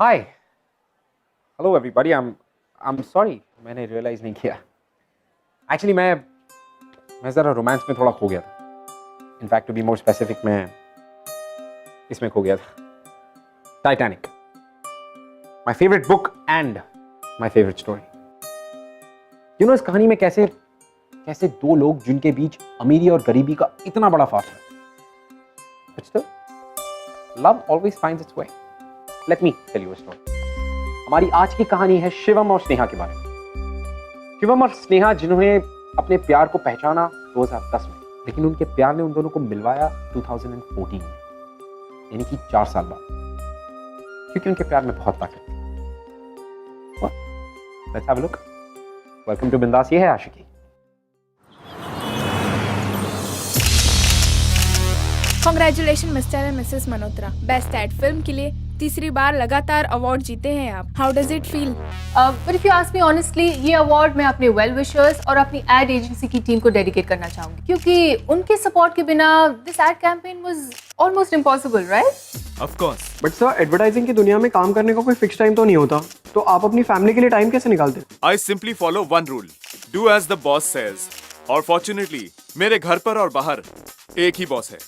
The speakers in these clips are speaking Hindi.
Hi hello everybody I am sorry मैंने रियलाइज नहीं किया एक्चुअली मैं ज़रा रोमांस में थोड़ा खो गया था in fact to be more specific मैं इसमें खो गया था Titanic my favourite book and my favourite story you know इस कहानी में कैसे कैसे दो लोग जिनके बीच अमीरी और गरीबी का इतना बड़ा फासला है but still love always finds its way let me tell you a story हमारी आज की कहानी है शिवम और स्नेहा के बारे में शिवम और स्नेहा जिन्होंने अपने प्यार को पहचाना 2010 में लेकिन उनके प्यार ने उन दोनों को मिलवाया 2014 में यानी कि 4 साल बाद क्योंकि उनके प्यार में बहुत ताकत थी let's have a look welcome to Bindass ये है आशिकी congratulation Mr and Mrs Malhotra best ad film के लिए तीसरी बार लगातार अवार्ड जीते हैं आप how does it feel but if you ask me honestly ये अवार्ड मैं अपने वेल विशर्स और अपनी एड एजेंसी की टीम को डेडिकेट करना चाहूंगी क्योंकि उनके सपोर्ट के बिना this ad campaign was almost impossible right of course but sir advertising की दुनिया में काम करने का कोई फिक्स टाइम तो नहीं होता तो आप अपनी फैमिली के लिए टाइम कैसे निकालते हैं? I simply follow one rule do as the boss says और फॉर्चुनेटली मेरे घर पर और बाहर एक ही बॉस है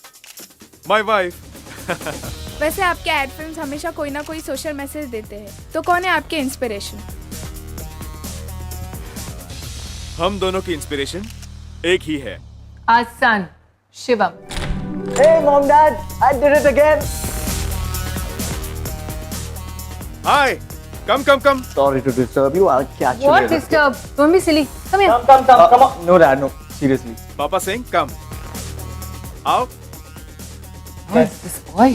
माय वाइफ वैसे आपके एड फिल्म्स हमेशा कोई ना कोई सोशल मैसेज देते हैं तो कौन है आपके इंस्पिरेशन हम दोनों की इंस्पिरेशन एक ही है आज son Shivam Hey mom, dad, I did it again. Hi come come come Sorry to disturb you. I'll catch you what later. Disturb don't be silly come here Come on. No, dad, no. Seriously. पापा सिंह कम आओ this boy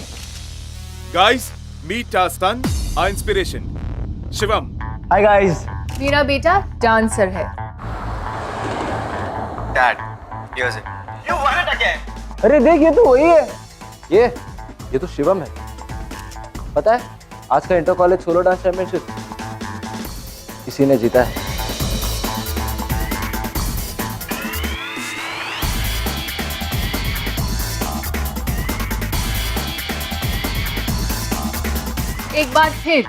guys meet our son our inspiration Shivam Hi guys. मेरा बेटा डांसर है Dad, here's it. You won it again. अरे देख ये तो वही है. ये तो शिवम है. पता है आज का inter college solo dance championship इसी ने जीता है. एक बार फिर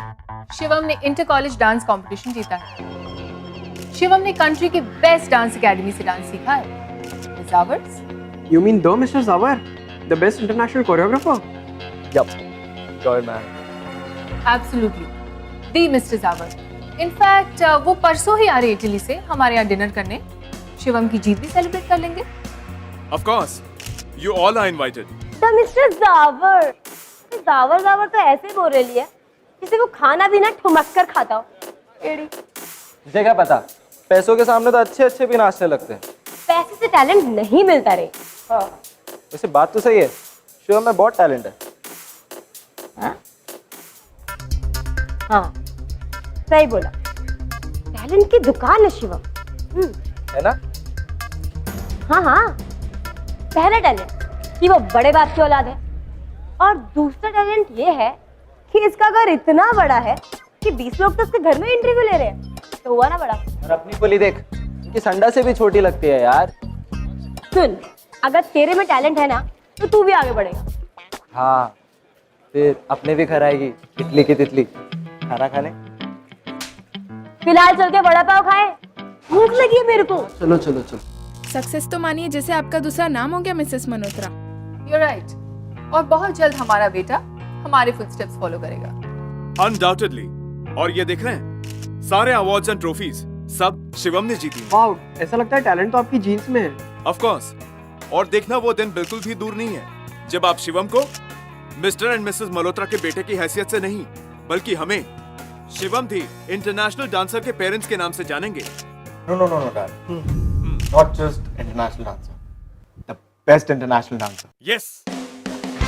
शिवम ने इंटर कॉलेज डांस कंपटीशन जीता है शिवम ने कंट्री के बेस्ट डांस एकेडमी से डांस सीखा है जावर्स You mean the Mr. Zawar, the best international choreographer? Yup. Joy man. Absolutely the Mr जावर इनफैक्ट वो परसों ही आ रहे इटली से हमारे यहाँ डिनर करने शिवम की जीत भी सेलिब्रेट कर लेंगे of course you all are invited तो मिस्टर जावर जावर तो ऐसे बोल रही है किसी को खाना भी ना ठुमक कर खाता हो एड़ी तुझे क्या पता पैसों के सामने तो अच्छे अच्छे भी नाचने लगते हैं. पैसे से टैलेंट नहीं मिलता रे वैसे बात तो सही है शिवम में बहुत टैलेंट है. हाँ सही बोला टैलेंट की दुकान है शिवम है ना? हाँ पहला टैलेंट कि वो बड़े बाप की औलाद है और दूसरा टैलेंट ये है कि इसका घर इतना बड़ा है कि 20 लोग तो उसके घर में इंटरव्यू ले रहे हैं तो हुआ ना बड़ा. और अपनी पुली देख उनकी संडा से भी छोटी लगती है यार. सुन अगर तेरे में टैलेंट है ना तो तू भी आगे बढ़ेगा. हाँ फिर अपने भी घर आएगी तितली की तितली खाना खाने. फिलहाल चल के बड़ा पाव खाए भूख लगी है मेरे को. चलो चलो चलो. सक्सेस तो मानिए जैसे आपका दूसरा नाम हो गया मिसेस मल्होत्रा यू राइट और बहुत जल्द हमारा बेटा हमारे फुटस्टेप्स फॉलो करेगा अनडाउटेडली और ये देख रहे हैं सारे अवार्ड्स एंड ट्रॉफीज सब शिवम ने जीती Wow, ऐसा लगता है टैलेंट तो आपकी जीन्स में है. ऑफ कोर्स और देखना वो दिन बिल्कुल भी दूर नहीं है जब आप शिवम को मिस्टर एंड मिसेस मल्होत्रा के बेटे की हैसियत से नहीं बल्कि हमें शिवम थी इंटरनेशनल डांसर के पेरेंट्स के नाम से जानेंगे. No, Dad. Not just international dancer. The best international dancer. Yes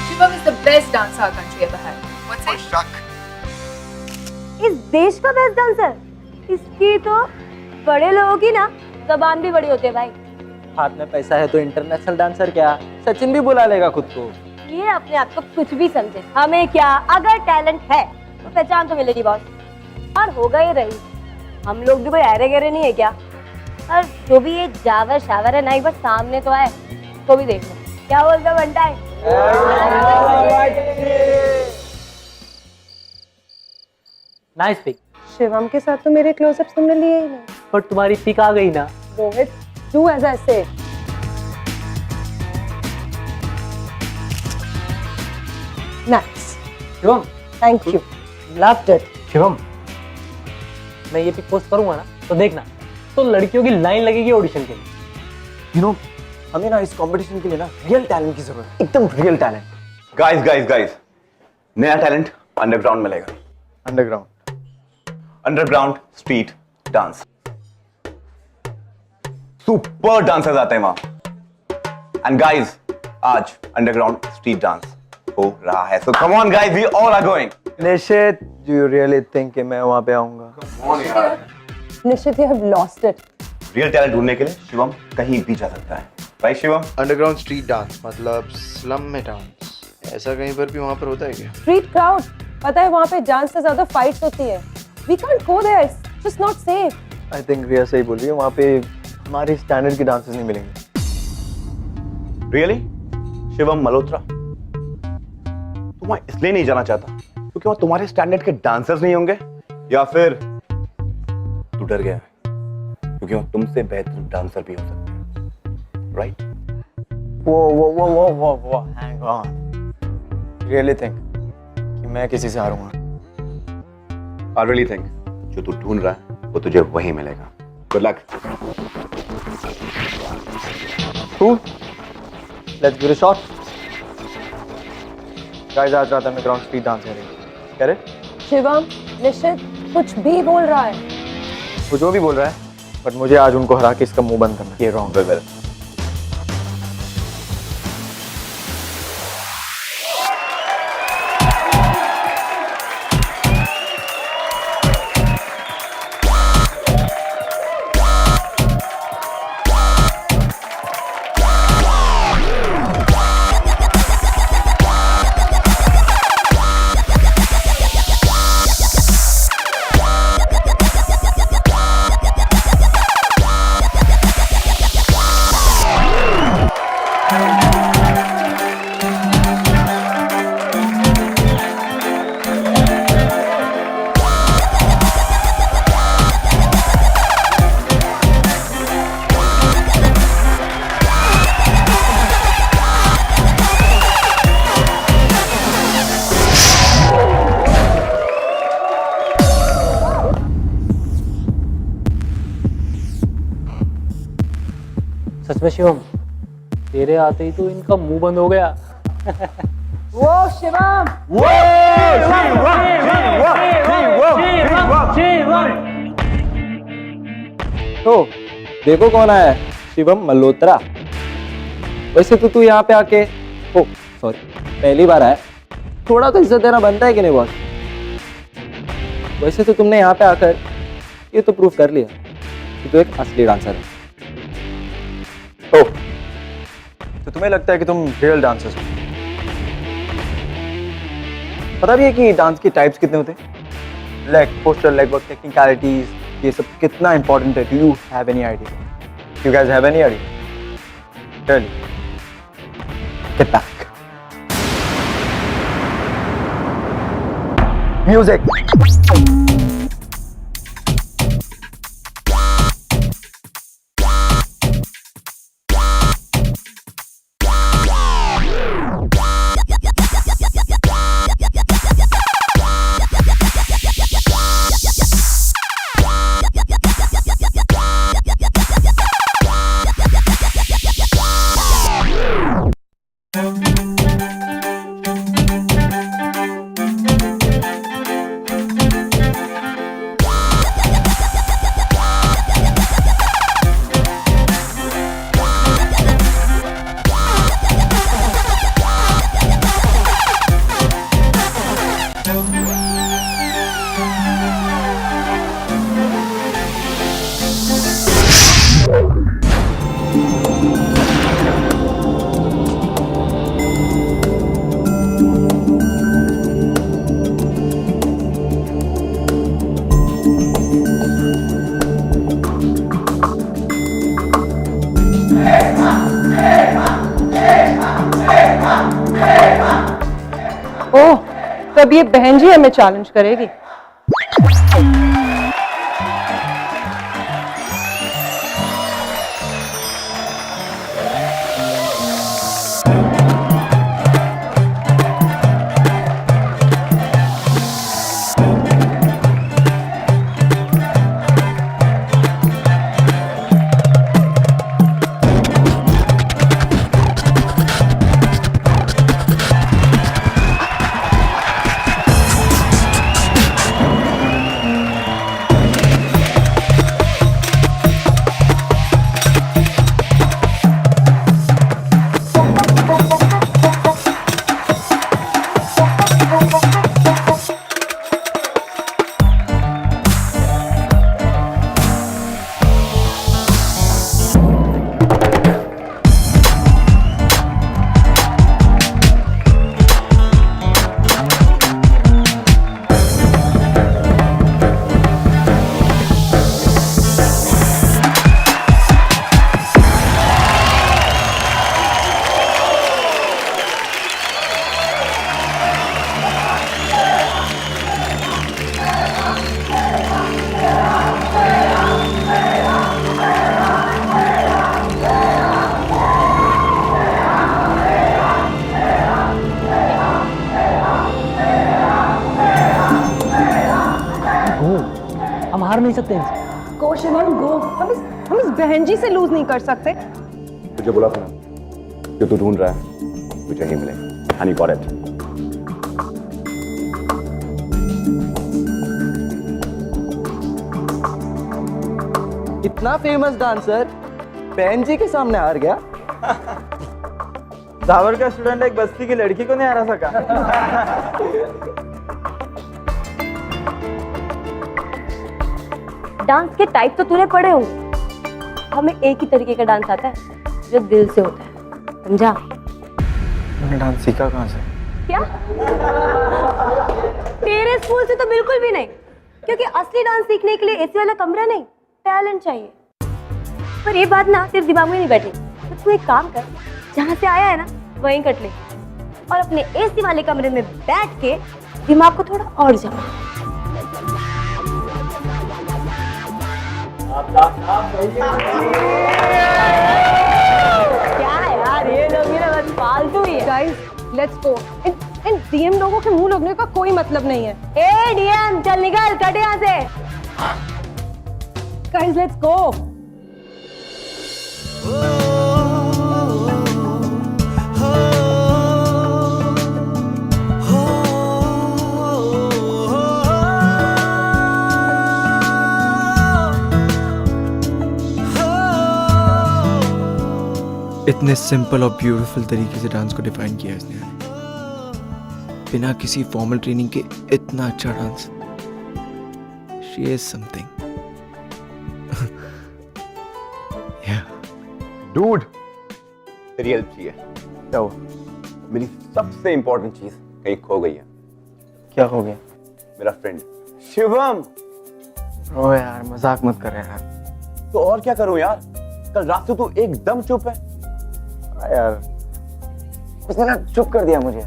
Shivam is the best dancer our country ever had what's it Shak. इस देश का बेस्ट डांसर इसकी तो बड़े लोगों की ना जबान भी बड़ी होती है भाई. हाथ में पैसा है तो इंटरनेशनल डांसर क्या सचिन भी बुला लेगा खुद को. ये अपने आप को कुछ भी समझे हमें क्या अगर टैलेंट है तो पहचान तो मिलेगी बॉस. और होगा ये रही हम लोग भी कोई अरे गहरे नहीं है क्या. और जो भी ये जावर शावर है ना एक बार सामने तो आए तो भी देख लो क्या बोलते बनता है. Nice pick. शिवम के साथ तो मेरे क्लोजअप्स तुमने लिए ही नहीं। पर तुम्हारी पिक आ गई ना। रोहित, डू एज आई से। Nice, Shivam, thank you, loved it. Shivam, मैं ये पिक पोस्ट करूंगा ना तो देखना, तो लड़कियों की लाइन लगेगी ऑडिशन के लिए। यू नो, हमें ना इस कंपटीशन के लिए ना रियल टैलेंट की जरूरत है, एकदम रियल टैलेंट। गाइस, नया टैलेंट अंडरग्राउंड मिलेगा। Underground street dance. Super dancers आते हैं वहां। एंड गाइस, आज अंडरग्राउंड स्ट्रीट डांस हो रहा है। So come on guys, we all are going. Nishit, do you really think कि मैं वहां पे आऊंगा? Nishit, you have lost it. Real talent ढूंढने के लिए शिवम कहीं भी जा सकता है, right Shivam? Underground street dance मतलब स्लम में डांस, ऐसा कहीं पर भी वहाँ पर होता है क्या? स्ट्रीट क्राउड, पता है वहाँ पे डांस से ज्यादा फाइट्स होती है। We can't go there, it's just not safe. I think Riya सही बोल रही है, वहाँ पे हमारे स्टैंडर्ड के डांसर्स नहीं मिलेंगे। रियली? शिवम मल्होत्रा? तुम वहाँ इसलिए नहीं जाना चाहता क्योंकि वहाँ तुम्हारे स्टैंडर्ड के डांसर्स नहीं होंगे, या फिर तू डर गया है क्योंकि वहाँ तुमसे बेहतर डांसर भी हो सकते हैं, राइट? वो हैंग ऑन। रियली थिंक कि मैं किसी से हारूंगा? I really think जो तू ढूंढ रहा है वो तुझे वहीं मिलेगा। Good luck. Cool. Let's give it a shot. Guys, आज रात अंडरग्राउंड स्ट्रीट डांस करेंगे। करे? शिवम, निश्चित कुछ भी बोल रहा है। वो जो भी बोल रहा है, बट मुझे आज उनको हरा के इसका मुंह बंद करना। ये रॉन्ग। Well. सच में शिवम, तेरे आते ही तो इनका मुंह बंद हो गया। वो शिवम, तो देखो कौन आया है, शिवम मल्होत्रा। वैसे तो तू यहाँ पे आके, ओ सॉरी, पहली बार आया, थोड़ा तो इज्जत देना बनता है कि नहीं बॉस? वैसे तो तुमने यहाँ पे आकर ये तो प्रूव कर लिया कि तू एक असली डांसर है। ओह, तो तुम्हें लगता है कि तुम रियल डांसर्स हो? पता भी है कि डांस की टाइप्स कितने होते हैं? Leg, posture, leg work, technicalities, ये सब कितना इंपॉर्टेंट है? Do you have any idea? You guys have any idea? Really? Get back. Music. ओह, तब ये बहन जी हमें चैलेंज करेगी। हार नहीं सकते इनसे। गो शिवम गो, हम इस बहन जी से लूज नहीं कर सकते। तुझे बोला था ना, जो तू ढूंढ रहा है तुझे ही मिलेगा। And you got it. इतना फेमस डांसर बहन जी के सामने हार गया। दावर का स्टूडेंट एक बस्ती की लड़की को नहीं हरा सका। डांस के टाइप तो तूने पढ़े होंगे, हमें एक ही तरीके का डांस आता है जो दिल से होता है, समझा? तूने डांस सीखा कहाँ से? क्या? तेरे स्कूल से तो बिल्कुल भी नहीं, क्योंकि असली डांस सीखने के लिए एसी वाला कमरा नहीं, टैलेंट चाहिए। पर ये बात ना तेरे दिमाग में नहीं बैठी, तो तू एक काम कर, जहाँ से आया है ना वहीं कट ले, और अपने एसी वाले कमरे में बैठ के दिमाग को थोड़ा और जमा। क्या यार, ये लोग मेरा बस फालतू ही है। Guys let's go. In DM लोगों के मुंह लगने का कोई मतलब नहीं है। ए डीएम चल निकल, कट यहाँ से। Guys let's go. इतने सिंपल और ब्यूटीफुल तरीके से डांस को डिफाइन किया इसने, बिना किसी फॉर्मल ट्रेनिंग के इतना अच्छा dance. She is something. Dude, तेरी हेल्प चाहिए। क्या हुआ? मेरी सबसे इंपॉर्टेंट चीज कहीं खो गई है। क्या हो गया? मेरा फ्रेंड शिवम। ओ यार मजाक मत कर यार। तो और क्या करूं यार, कल रात से तू एकदम चुप है। यार उसने ना चुप कर दिया मुझे।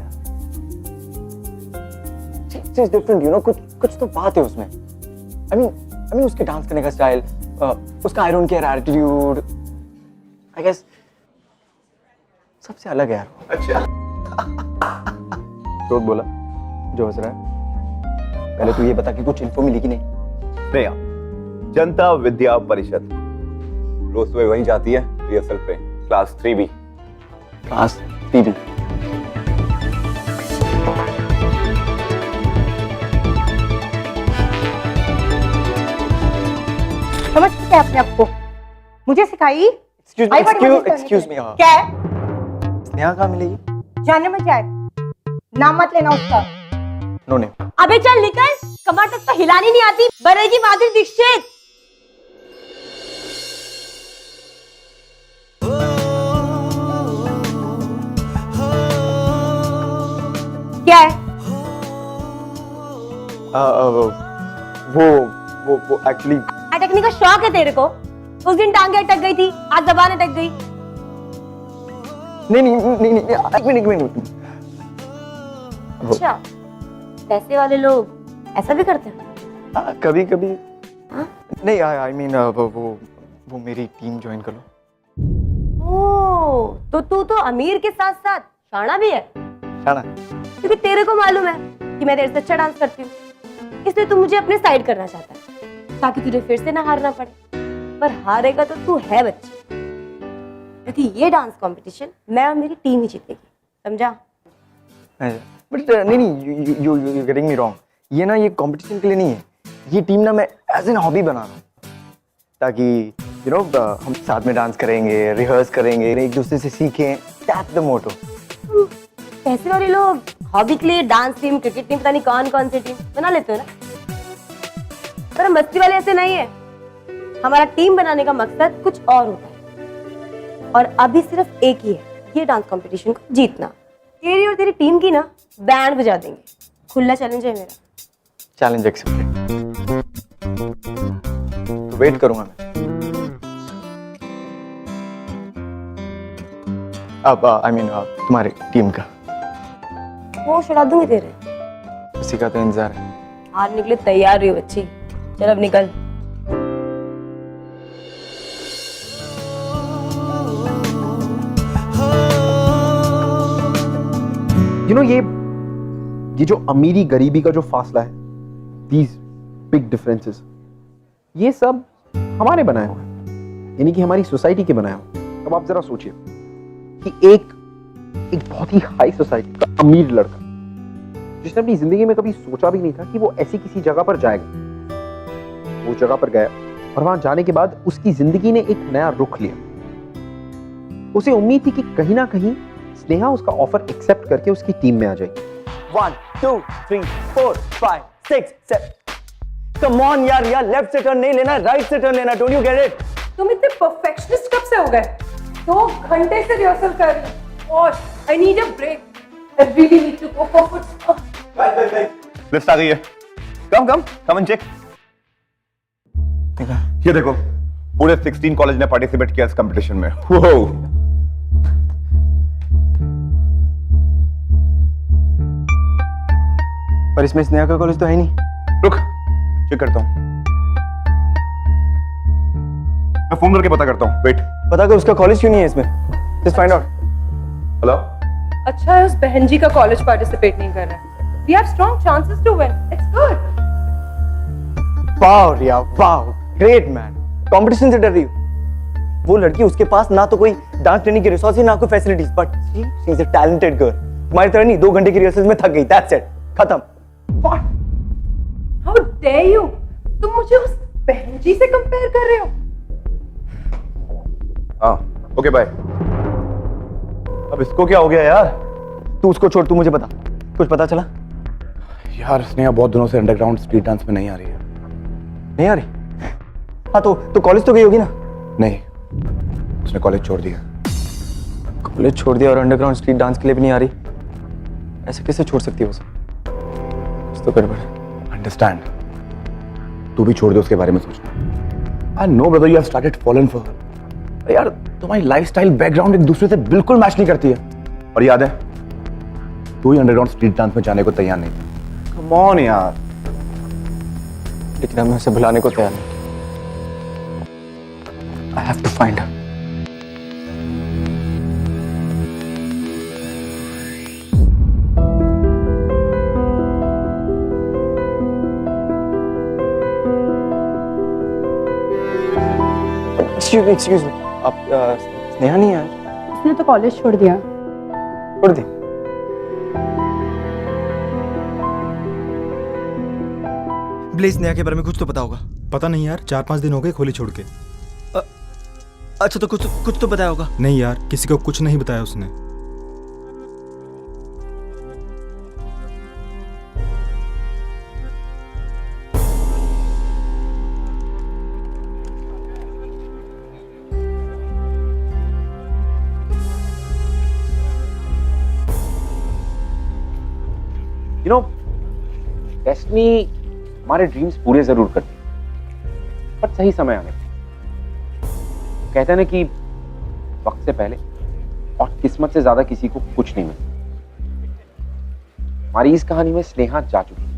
She's different, you know, कुछ तो बात है उसमें। I mean उसके डांस करने का स्टाइल, उसका I don't care attitude, I guess सबसे अलग है यार। अच्छा। तो बोला जो हंस रहा है। पहले तू ये बता कि कुछ इन्फो मिली कि नहीं? नहीं यार, जनता विद्या परिषद रोज सुबह वहीं जाती है रिहर्सल पे, क्लास 3B। Class 3B। समझते हैं अपने आप को, मुझे सिखाई। Excuse me, हाँ। क्या है? स्नेहा कहाँ मिलेगी? जानने में क्या है? नाम मत लेना उसका। No name. अबे चल निकल, कमर तक तो हिलानी नहीं आती, बनेगी माधुरी दीक्षित। क्या है? वो एक्चुअली अटकने का शौक है तेरे को? उस दिन टांगे अटक गई थी, आज जबान अटक गई। नहीं एक मिनट। अच्छा, पैसे वाले लोग ऐसा भी करते हैं? कभी कभी। हाँ? नहीं आई मीन वो मेरी टीम ज्वाइन कर लो। ओह, तो तू तो अमीर के साथ साथ शाना भी है। शाना? क्योंकि तेरे को मालूम है कि मैं तेरे से अच्छा डांस करती हूँ, इसलिए तू मुझे अपने साइड करना चाहता है ताकि तुझे फिर से ना हारना पड़े। पर हारेगा तो तू है बच्ची, क्योंकि ये डांस कंपटीशन मैं और मेरी टीम ही जीतेगी, समझा? बट नहीं यू गेटिंग मी रॉन्ग। ये ना ये कंपटीशन के लिए नहीं है, ये टीम ना मैं एज एन हॉबी बना रहा हूँ, ताकि यू नो हम साथ में डांस करेंगे, रिहर्स करेंगे, एक दूसरे से सीखें। That's the motto. पैसे वाले लोग हॉबी के लिए डांस टीम, क्रिकेट टीम, पता नहीं कौन सी टीम बना लेते हो ना, पर हम मस्ती वाले ऐसे नहीं है। हमारा टीम बनाने का मकसद कुछ और होता है, और अभी सिर्फ एक ही है, ये डांस कंपटीशन को जीतना। तेरी और तेरी टीम की ना बैंड बजा देंगे। खुला चैलेंज है मेरा। Challenge accepted. तो वेट करूंगा मैं। अब आई मीन तुम्हारी टीम का वो छुड़ा दूंगी तेरे। उसी का तो इंतजार है। हारने के लिए तैयार रही हो बच्ची, चल अब निकल। You know, ये जो अमीरी गरीबी का जो फासला है, these big differences, ये सब हमारे बनाए हुए हैं, यानी कि हमारी सोसाइटी के बनाए हुए। अब आप जरा सोचिए कि एक बहुत ही हाई सोसाइटी का अमीर लड़का जिसने अपनी जिंदगी में कभी सोचा भी नहीं था कि वो ऐसी किसी जगह पर जाएगा, वो जगह पर गया और वहां जाने के बाद उसकी जिंदगी ने एक नया रुख लिया। उसे उम्मीद थी कि कहीं ना कहीं स्नेहा उसका ऑफर एक्सेप्ट करके उसकी टीम में आ जाएगी। 1 2 3 4 5 6 7 कम ऑन यार, लेफ्ट से टर्न नहीं लेना, राइट से टर्न लेना, डोंट यू गेट इट? तुम इतने परफेक्शनिस्ट कब से हो गए? 2 घंटे से रिहर्सल कर रही हूँ और I need a break. I really need to go for food. List आ गई है। Come and check. ये देखो, पूरे 16 कॉलेज ने पार्टिसिपेट किया इस कंपटीशन में। वो पर इसमें स्नेहा का कॉलेज तो है नहीं। रुक, चेक करता हूं। मैं फोन करके पता करता हूं। वेट। पता कर उसका कॉलेज क्यों नहीं है इसमें। Just find out. हेलो। अच्छा है उस बहन जी का कॉलेज पार्टिसिपेट नहीं कर रहा है। We have strong chances to win. It's good. Wow Riya, wow, great man. Competition से डर रही हो? वो लड़की, उसके पास ना तो कोई डांस ट्रेनिंग की रिसोर्सेज ना कोई facilities, but she is a talented girl. तुम्हारी तरह नहीं, 2 घंटे की रिहर्सल में थक गई, दैट्स इट, खत्म। What? How dare you? तुम मुझे उस बहन जी से कंपेयर कर रहे हो? हाँ, ओके बाय। अब इसको क्या हो गया यार? तू उसको छोड़, तू मुझे बता, कुछ पता चला? यार स्नेहा बहुत दिनों से अंडरग्राउंड स्ट्रीट डांस में नहीं आ रही है। नहीं आ रही? हाँ तो कॉलेज तो गई होगी ना? नहीं, उसने कॉलेज छोड़ दिया। कॉलेज छोड़ दिया और अंडरग्राउंड स्ट्रीट डांस के लिए भी नहीं आ रही? ऐसे कैसे छोड़ सकती है उसे? कुछ तो गड़बड़ है। अंडरस्टैंड, तू भी छोड़ दे उसके बारे में सोचना। I know brother, you have started following for her. यार तुम्हारी लाइफस्टाइल, बैकग्राउंड एक दूसरे से बिल्कुल मैच नहीं करती है। और याद है, तू ही अंडरग्राउंड स्ट्रीट डांस में जाने को तैयार नहीं था। कम ऑन यार। लेकिन मैं उसे भुलाने को तैयार नहीं। I have to find her. Excuse me. आप स्नेहा नहीं है? उसने तो कॉलेज छोड़ दिया। छोड़ दी? ब्लेज स्नेहा के बारे में कुछ तो पता होगा। पता नहीं यार, 4-5 दिन हो गए खोली छोड़ के। अच्छा, तो कुछ तो बताया होगा। नहीं यार, किसी को कुछ नहीं बताया उसने। यू नो, डेस्टिनी हमारे ड्रीम्स पूरे जरूर करती है, पर सही समय आने पर। कहते हैं ना कि वक्त से पहले और किस्मत से ज्यादा किसी को कुछ नहीं मिलता। हमारी इस कहानी में स्नेहा जा चुकी है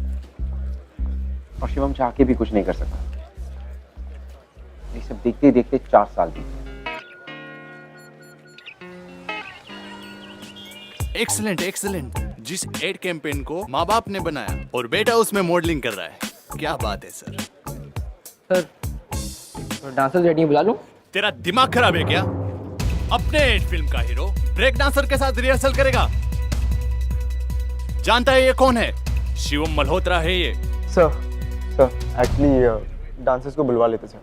और शिवम चाह के भी कुछ नहीं कर सकता। ये सब देखते देखते 4 साल बीत गए। Excellent excellent. जिस एड कैंपेन को माँ बाप ने बनाया और बेटा उसमें मॉडलिंग कर रहा है, क्या बात है सर। सर डांसर रेडी बुला लूं? तेरा दिमाग खराब है क्या? अपने एड फिल्म का हीरो ब्रेक डांसर के साथ रिहर्सल करेगा? जानता है ये कौन है? शिवम मल्होत्रा है ये। सर एक्चुअली डांसर्स को बुलवा लेते सर।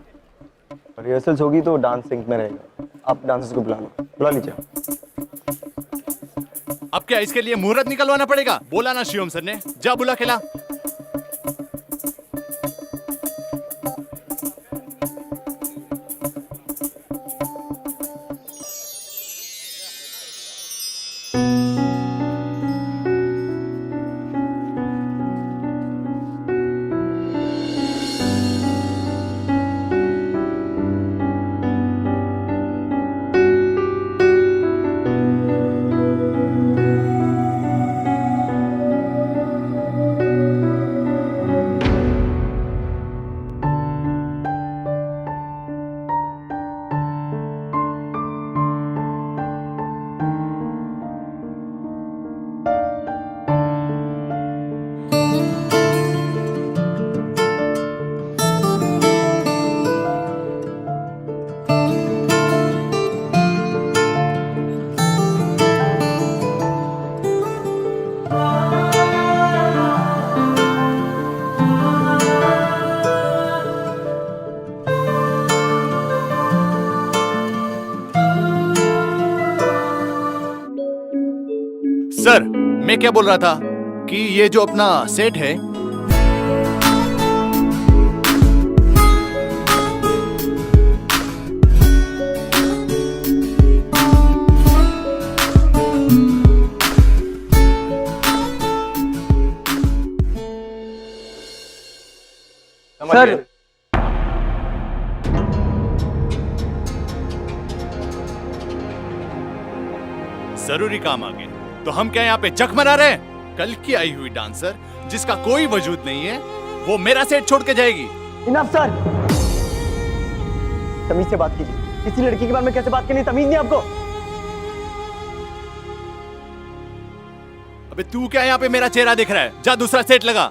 रिहर्सल्स होगी तो डांस सिंक में रहेगा। आप डांसर्स को बुला लीजिए। अब क्या इसके लिए मुहूर्त निकलवाना पड़ेगा? बोला ना शिवम सर ने, जा बुला के ला। मैं क्या बोल रहा था कि ये जो अपना सेट है, सर जरूरी काम आ गए तो हम क्या यहाँ पे जख मना रहे हैं? कल की आई हुई डांसर जिसका कोई वजूद नहीं है, वो मेरा सेट छोड़ के जाएगी। इनफ सर, तमीज से बात कीजिए। किसी लड़की के बारे में कैसे बात करनी, तमीज नहीं आपको? अबे तू क्या यहाँ पे मेरा चेहरा दिख रहा है? जा दूसरा सेट लगा।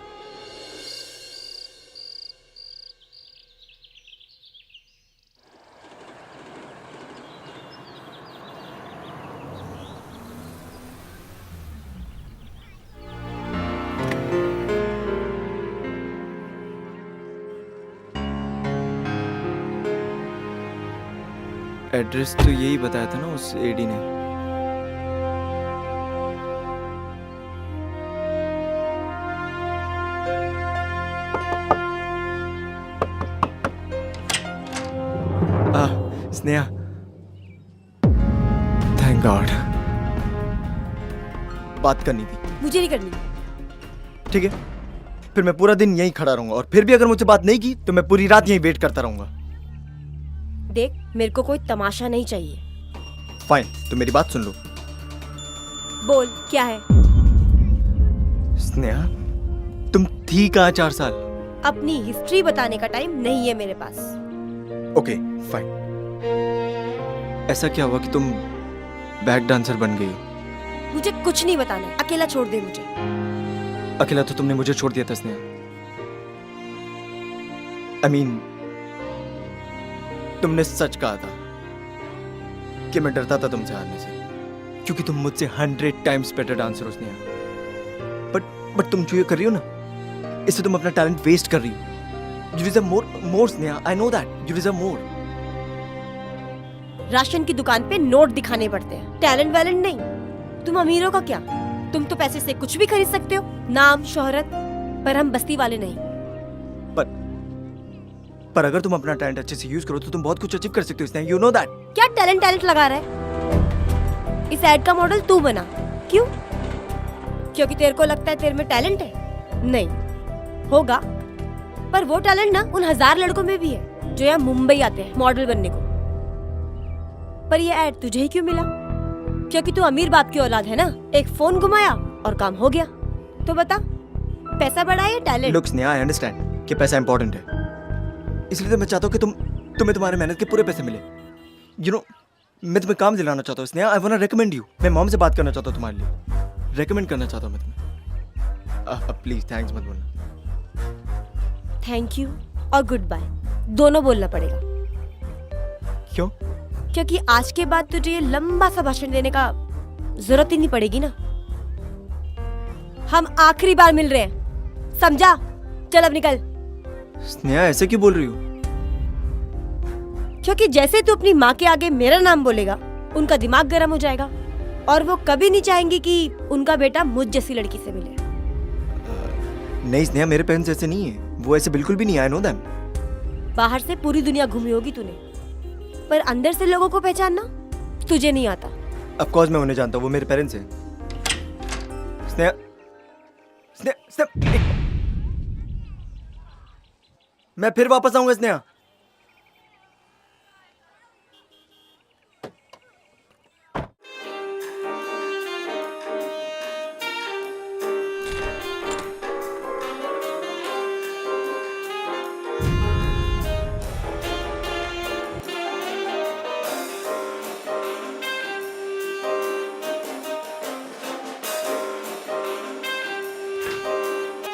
एड्रेस तो यही बताया था ना उस एडी ने। Sneha, thank God. बात करनी थी। मुझे नहीं करनी। ठीक है, फिर मैं पूरा दिन यहीं खड़ा रहूंगा, और फिर भी अगर मुझसे बात नहीं की तो मैं पूरी रात यहीं वेट करता रहूंगा। देख, मेरे को कोई तमाशा नहीं चाहिए। फाइन, तो मेरी बात सुन लो। बोल, क्या है? स्नेहा, तुम थी कहाँ 4 साल? अपनी हिस्ट्री बताने का टाइम नहीं है मेरे पास। Okay fine. ऐसा क्या हुआ कि तुम बैक डांसर बन गई? मुझे कुछ नहीं बताना, अकेला छोड़ दे मुझे। अकेला तो तुमने मुझे छोड़ दिया था स्नेहा। I mean, तुमने सच कहा था कि मैं डरता था तुमसे हारने से, क्योंकि तुम मुझसे 100 टाइम्स बेटर डांसर हो स्नेहा। बट तुम जो ये कर रही हो ना, इससे तुम अपना टैलेंट वेस्ट कर रही हो। You deserve more Sneha, I know that. You deserve more. Ration की दुकान पे नोट दिखाने पड़ते हैं, टैलेंट वैलेंट नहीं। तुम अमीरों का क्या? तुम तो पैसे से कुछ भी खरीद सकते हो, नाम शोहरत, पर हम बस्ती वाले नहीं। पर अगर तुम अपना टैलेंट अच्छे से यूज करो तो तुम बहुत कुछ अचीव कर सकते हो स्नेहा। You know that. क्या टैलेंट लगा रहा है? इस एड का मॉडल तू बना। क्यों? क्योंकि तेरे को लगता है तेरे में टैलेंट है? नहीं होगा, पर वो टैलेंट ना उन 1000 लड़कों में भी है जो यहाँ मुंबई आते हैं मॉडल बनने को। पर ये एड तुझे ही क्यों मिला? क्योंकि तू अमीर बाप की औलाद है ना। एक फोन घुमाया और काम हो गया। तो बता, पैसा बड़ा है या talent? Look Sneha, I understand कि पैसा इंपॉर्टेंट है, इसलिए तो मैं चाहता हूँ कि तुम्हें तुम्हारे मेहनत के पूरे पैसे मिले। You know, मैं तुम्हें काम दिलाना चाहता हूँ Sneha. I wanna recommend you. मैं मॉम से बात करना चाहता हूँ तुम्हारे लिए, रेकमेंड करना चाहता हूँ मैं तुम्हें। प्लीज थैंक्स मत बोलना। थैंक यू और गुड बाय दोनों बोलना पड़ेगा। क्यों? क्योंकि आज के बाद तुझे ये लंबा सा भाषण देने का जरूरत ही नहीं पड़ेगी ना। हम आखिरी बार मिल रहे हैं, समझा? चल अब निकल। स्नेहा ऐसे क्यों बोल रही हो? क्योंकि जैसे तू अपनी माँ के आगे मेरा नाम बोलेगा, उनका दिमाग गर्म हो जाएगा और वो कभी नहीं चाहेंगे कि उनका बेटा मुझ जैसी लड़की से मिले। नहीं स्नेहा, मेरे पेरेंट्स ऐसे नहीं है, वो ऐसे बिल्कुल भी नहीं। I know them. बाहर से पूरी दुनिया घूमी होगी तूने, पर अंदर से लोगों को पहचानना तुझे नहीं आता। ऑफ कोर्स मैं उन्हें जानता हूँ, वो मेरे पेरेंट्स हैं। स्नेहा, स्नेहा, मैं फिर वापस आऊंगा स्नेहा।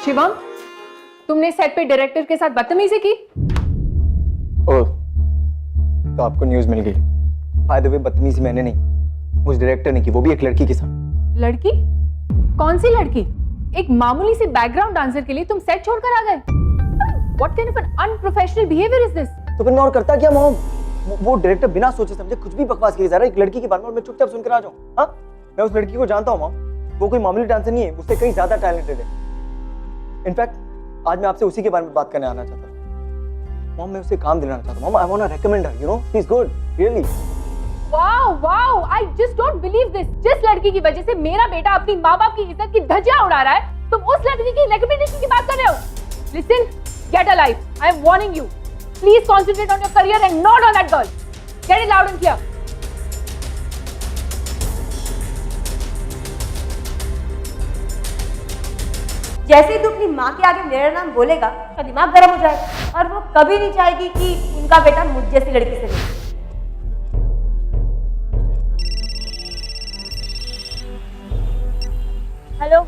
शिवम, तुमने सेट पे डायरेक्टर के साथ बदतमीजी की? ओह, तो आपको न्यूज़ मिल गई। बाय द वे, बदतमीजी मैंने नहीं, उस डायरेक्टर ने की, वो भी एक लड़की के साथ। लड़की? कौन सी लड़की? एक मामूली सी बैकग्राउंड डांसर के लिए तुम सेट छोड़कर आ गए? What kind of an unprofessional behavior is this? तो फिर मैं और करता क्या मॉम? वो डायरेक्टर बिना सोचे समझे कुछ भी बकवास किए जा रहा है एक लड़की के बारे में, और मैं चुपचाप सुनकर आ जाऊं? हाँ, मैं उस लड़की को जानता हूँ मॉम। वो कोई मामूली डांसर नहीं है, उससे कहीं ज्यादा टैलेंटेड है। इनफैक्ट आज मैं आपसे उसी के बारे में बात करने आना चाहता हूँ। मॉम, मैं उसे काम दिलाना चाहता हूँ। Mom, I want to recommend her, you know, she is good, really. Wow wow, I just don't believe this. जिस लड़की की वजह से मेरा बेटा अपनी माँ बाप की इज्जत की धज्जियां उड़ा रहा है, तुम उस लड़की की रिकमेंडेशन की बात कर रहे हो? Listen, get a life, I am warning you. Please concentrate on your career and not on that girl. Get it loud and clear. जैसे ही तू अपनी माँ के आगे मेरा नाम बोलेगा, उसका दिमाग गर्म हो जाएगा और वो कभी नहीं चाहेगी कि उनका बेटा मुझ जैसी लड़की से मिले। हेलो,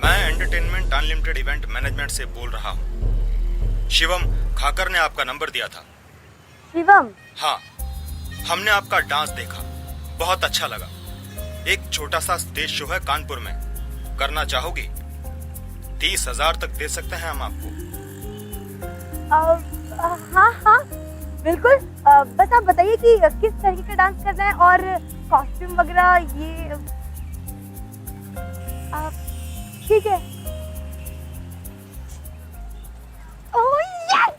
मैं एंटरटेनमेंट अनलिमिटेड इवेंट मैनेजमेंट से बोल रहा हूँ। शिवम खाकर ने आपका नंबर दिया था। शिवम? हाँ, हमने आपका डांस देखा, बहुत अच्छा लगा। एक छोटा सा स्टेज शो है कानपुर में, करना चाहोगी? 30,000 तक दे सकते हैं हम आपको। हाँ हाँ बिल्कुल। बस आप बताइए कि किस तरीके का डांस करना है और कॉस्ट्यूम वगैरह ये। ठीक है। Oh yes!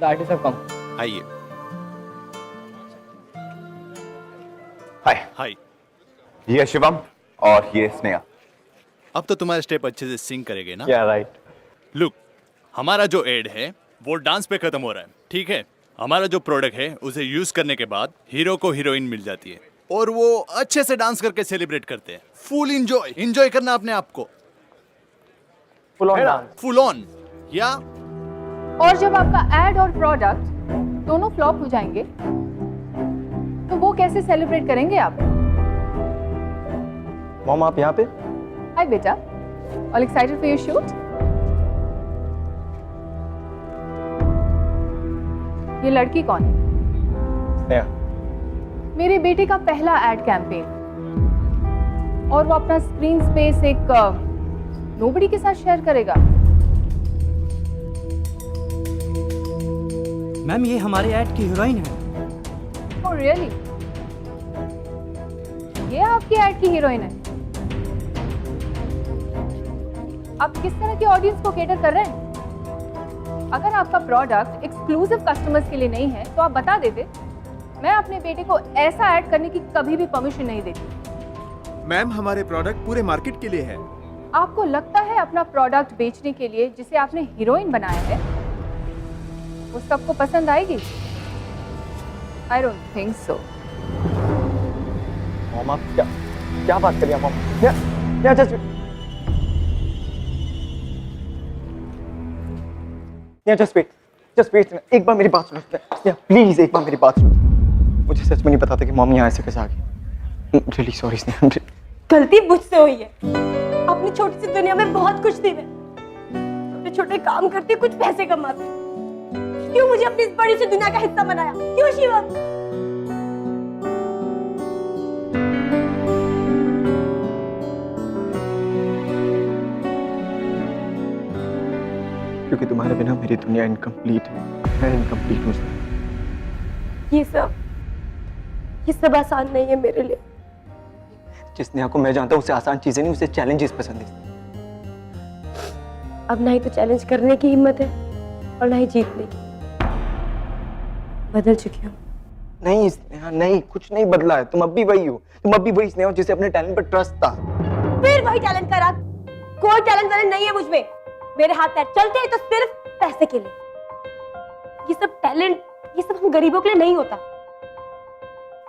Artist have come. आइए। हाय। हाय। ये शिवम और ये स्नेहा। अब तो तुम्हारे स्टेप अच्छे से सिंक करेंगे ना? या राइट। लुक, हमारा जो एड है वो डांस पे खत्म हो रहा है, ठीक है? हमारा जो प्रोडक्ट है उसे यूज करने के बाद हीरो को हीरोइन मिल जाती है और वो अच्छे से डांस करके सेलिब्रेट करते हैं। फुल एंजॉय करना अपने आप को, full on dance, full on. या और जब आपका एड और प्रोडक्ट दोनों फ्लॉप हो जाएंगे तो वो कैसे सेलिब्रेट करेंगे आप? मॉम आप यहाँ पे? हाय बेटा, all excited for your shoot? ये लड़की कौन है? स्नेहा। मेरे बेटे का पहला एड कैंपेन और वो अपना स्क्रीन स्पेस एक नोबडी के साथ शेयर करेगा। मैम ये हमारे ऐड की हीरोइन है। Oh really? ये आपकी ऐड की हीरोइन है? आप किस तरह की ऑडियंस को केटर कर रहे हैं? अगर आपका प्रोडक्ट एक्सक्लूसिव कस्टमर्स के लिए नहीं है तो आप बता देते। मैं अपने बेटे को ऐसा ऐड करने की कभी भी परमिशन नहीं देती। मैम, हमारे प्रोडक्ट पूरे मार्केट के लिए है। आपको लगता है अपना प्रोडक्ट बेचने के लिए जिसे आपने हीरोइन बनाया है वो सबको पसंद आएगी? I don't think so. Mom, आप क्या बात कर रही हैं मॉम? जस्ट वेट, एक बार मेरी बात सुनो प्लीज, एक बार मेरी बात सुनो। मुझे सच में नहीं पता था कि मॉम यहाँ ऐसे कैसे आ गई। Really sorry Sneha. गलती मुझसे हुई है। अपनी छोटी सी दुनिया में बहुत खुश थी मैं। छोटे छोटे काम करती, कुछ पैसे कमाती। क्यों मुझे अपनी इस बड़ी सी दुनिया का हिस्सा बनाया? क्यों शिवम? क्योंकि तुम्हारे बिना मेरी दुनिया इनकम्प्लीट है। मैं इनकम्प्लीट हूँ। ये सब आसान नहीं है मेरे लिए। जिस नेहा को मैं जानता हूँ उसे आसान चीजें नहीं, उसे चैलेंजेस पसंद है। अब ना ही तो चैलेंज करने की हिम्मत है और ना ही जीतने की। बदल चुकी हूँ। नहीं स्नेहा, नहीं, कुछ नहीं बदला है। तुम अब भी वही हो। तुम अब भी वही स्नेहा जिसे अपने टैलेंट पर ट्रस्ट था। फिर वही टैलेंट का राग। कोई टैलेंट वैलेंट नहीं है मुझ में। मेरे हाथ पैर चलते हैं तो सिर्फ पैसे के लिए। ये सब टैलेंट, ये सब हम गरीबों के लिए नहीं होता।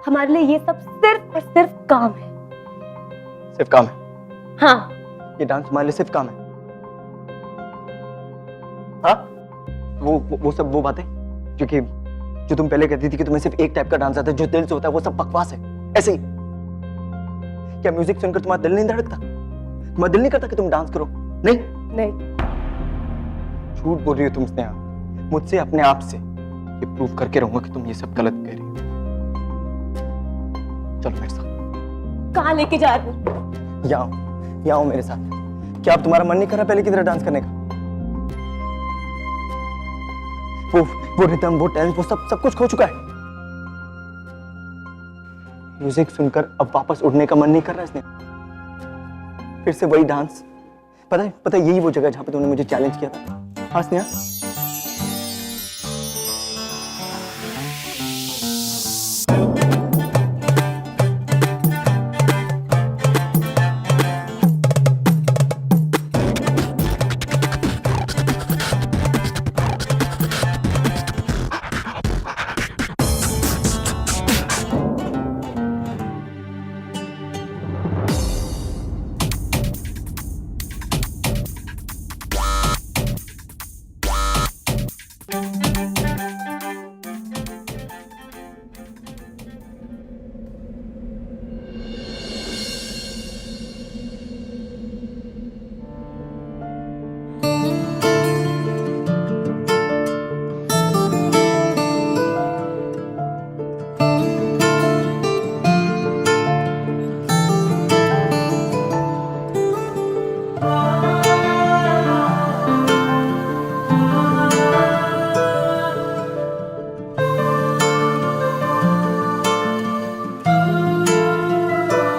हमारे लिए ये सब सिर्फ और सिर्फ काम है। सिर्फ काम है? हाँ। ये डांस हमारे लिए सिर्फ काम है? हाँ? वो बातें जो तुम पहले कहती थी कि तुम्हें सिर्फ एक टाइप का डांस आता है जो दिल से होता है, वो सब बकवास है। ऐसे ही क्या म्यूजिक सुनकर तुम्हारा दिल नहीं धड़कता? तुम्हारा दिल नहीं करता कि तुम डांस करो? नहीं। झूठ बोल रही हो तुम स्नेहा, मुझसे, अपने आप से। ये प्रूव करके रहूंगा कि तुम ये सब गलत कह रही हो। चलो मेरे साथ। कहाँ लेके जा रही हो? यहाँ आओ मेरे साथ। क्या अब तुम्हारा मन नहीं कर रहा पहले की तरह डांस करने का? वो रिदम, वो टैलेंट, वो सब कुछ खो चुका है। म्यूजिक सुनकर अब वापस उड़ने का मन नहीं कर रहा इसने। फिर से वही डांस। पता है यही वो जगह जहां पे तुमने मुझे चैलेंज किया था। हाँ स्नेहा?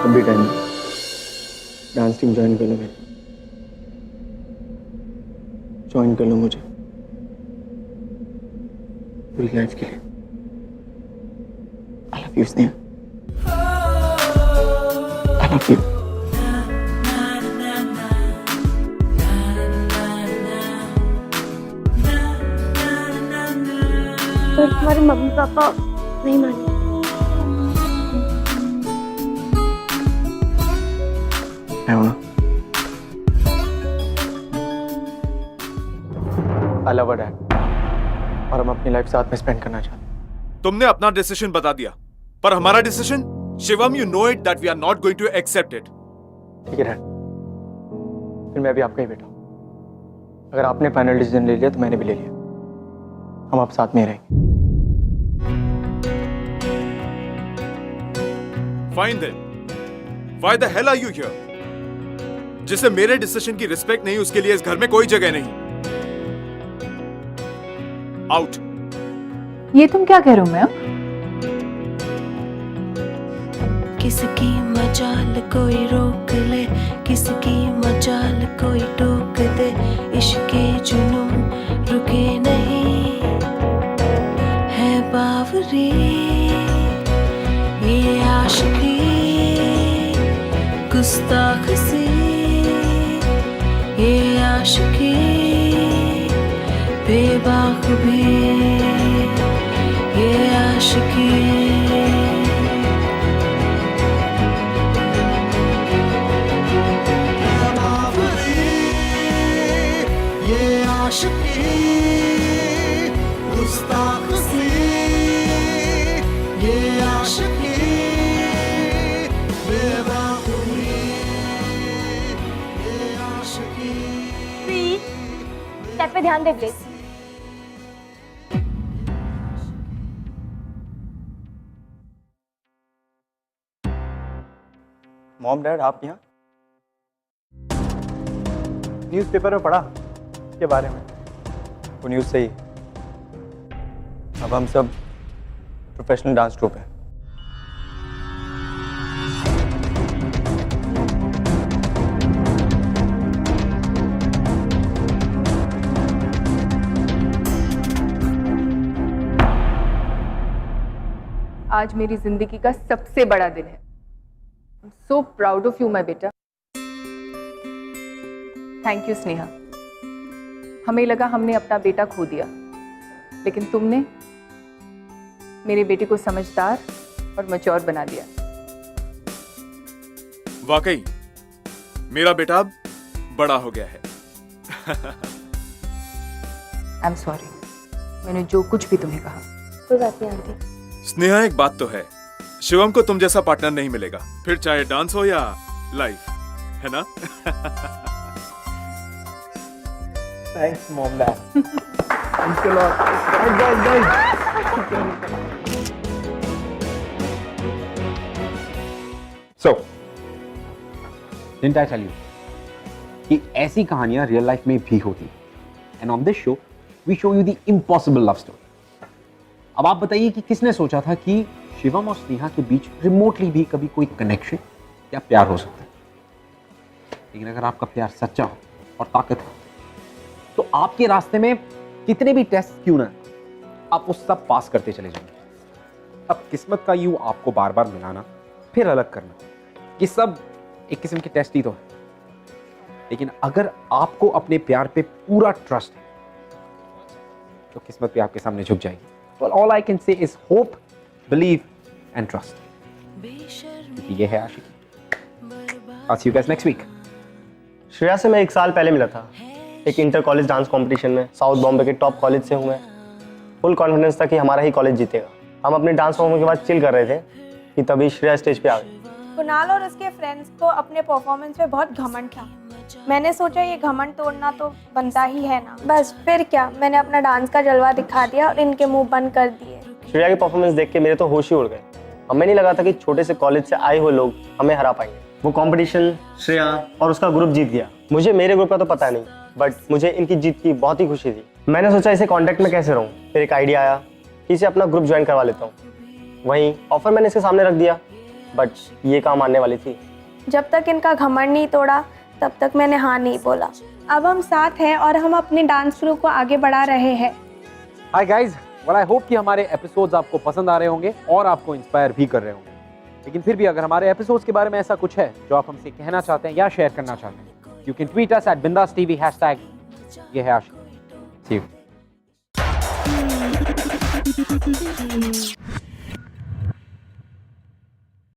अभी टाइम डांस टीम ज्वाइन कर लो मेरी। ज्वाइन कर लो मुझे पूरी लाइफ के लिए। I love you Sneha. I love you. पर तुम्हारे मम्मी पापा नहीं माने। मैं हूं ना। I love her dad। और हम अपनी लाइफ साथ में स्पेंड करना चाहते हैं। तुमने अपना डिसीजन बता दिया, पर हमारा decision, Shivam, you know it that we are not going to accept it. ठीक है डैड, फिर मैं भी आपका ही बेटा हूं। अगर आपने फाइनल डिसीजन ले लिया तो मैंने भी ले लिया। हम आप साथ में रहेंगे। Fine then, why the hell are you here? जिसे मेरे डिसीजन की रिस्पेक्ट नहीं, उसके लिए इस घर में कोई जगह नहीं। आउट। ये तुम क्या कह रहे हो मैम? किसकी मजाल कोई रोक ले, किसकी मजाल कोई टोक दे, इश्के जुनून रुके नहीं है बावरी, ये आशिकी गुस्ताख सी, ये आशिकी बेबाक भी, ये आशिकी स्टेप पे ध्यान दे प्लीज। मॉम डैड आप यहाँ? न्यूज़पेपर में पढ़ा के बारे में। वो न्यूज़ सही। अब हम सब प्रोफेशनल डांस ट्रूप हैं। आज मेरी जिंदगी का सबसे बड़ा दिन है। I'm so proud of you, my बेटा। Thank you Sneha. हमें लगा हमने अपना बेटा खो दिया, लेकिन तुमने मेरे बेटे को समझदार और मैच्योर बना दिया। वाकई मेरा बेटा अब बड़ा हो गया है। आई एम सॉरी, मैंने जो कुछ भी तुम्हें कहा। कोई बात नहीं आंटी। स्नेहा, एक बात तो है, शिवम को तुम जैसा पार्टनर नहीं मिलेगा, फिर चाहे डांस हो या लाइफ, है ना? Thanks mom dad. Thanks a lot. So, didn't I tell you कि ऐसी कहानियां रियल लाइफ में भी होती हैं। And on this show we show you the impossible love story. अब आप बताइए कि किसने सोचा था कि शिवम और स्नेहा के बीच रिमोटली भी कभी कोई कनेक्शन या प्यार हो सकता है। लेकिन अगर आपका प्यार सच्चा हो और ताकत हो, तो आपके रास्ते में कितने भी टेस्ट क्यों ना, आप वो सब पास करते चले जाएंगे। अब किस्मत का यू आपको बार बार मिलाना फिर अलग करना, ये सब एक किस्म के टेस्ट ही तो है। लेकिन अगर आपको अपने प्यार पे पूरा ट्रस्ट है, तो किस्मत भी आपके सामने झुक जाएगी। Well, all I can say is hope, believe, and trust. क्योंकि ये है आशिकी। I'll see you guys next week. Shreya से मैं 1 साल पहले मिला था, एक इंटर कॉलेज डांस कंपटीशन में। साउथ बॉम्बे के टॉप कॉलेज से हूँ मैं। फुल कॉन्फिडेंस था कि हमारा ही कॉलेज जीतेगा। हम अपने डांस परफॉर्मेंस के बाद चिल कर रहे थे कि तभी श्रेया स्टेज पे आ गई। कुणाल और उसके फ्रेंड्स को अपने परफॉर्मेंस पे बहुत घमंड था। मैंने सोचा ये घमंड तोड़ना तो बनता ही है ना। बस फिर क्या, मैंने अपना डांस का जलवा दिखा दिया और इनके मुंह बंद कर दिए। श्रेया की परफॉर्मेंस देख के मेरे तो होश ही उड़ गए। हमें नहीं लगा था कि छोटे से कॉलेज से आए हुए लोग हमें हरा पाएंगे। वो कंपटीशन श्रेया और उसका ग्रुप जीत गया। मुझे मेरे ग्रुप का तो पता नहीं, बट मुझे इनकी जीत की बहुत ही खुशी थी। मैंने सोचा इसे कांटेक्ट में कैसे रहूं। फिर एक आइडिया आया कि इसे अपना ग्रुप ज्वाइन करवा लेता हूँ। वहीं ऑफर मैंने इसके सामने रख दिया, बट ये काम आने वाली थी। जब तक इनका घमंड नहीं तोड़ा तब तक मैंने हाँ नहीं बोला। अब हम साथ हैं और हम अपने डांस ग्रुप को आगे बढ़ा रहे हैं। Hi guys, well I hope कि हमारे एपिसोड्स आपको पसंद आ रहे होंगे और आपको इंस्पायर भी कर रहे होंगे। लेकिन फिर भी अगर हमारे एपिसोड्स के बारे में ऐसा कुछ है जो आप हमसे कहना चाहते हैं या शेयर करना चाहते हैं, you can tweet us at BindasTV #ये है आशिकी। See you.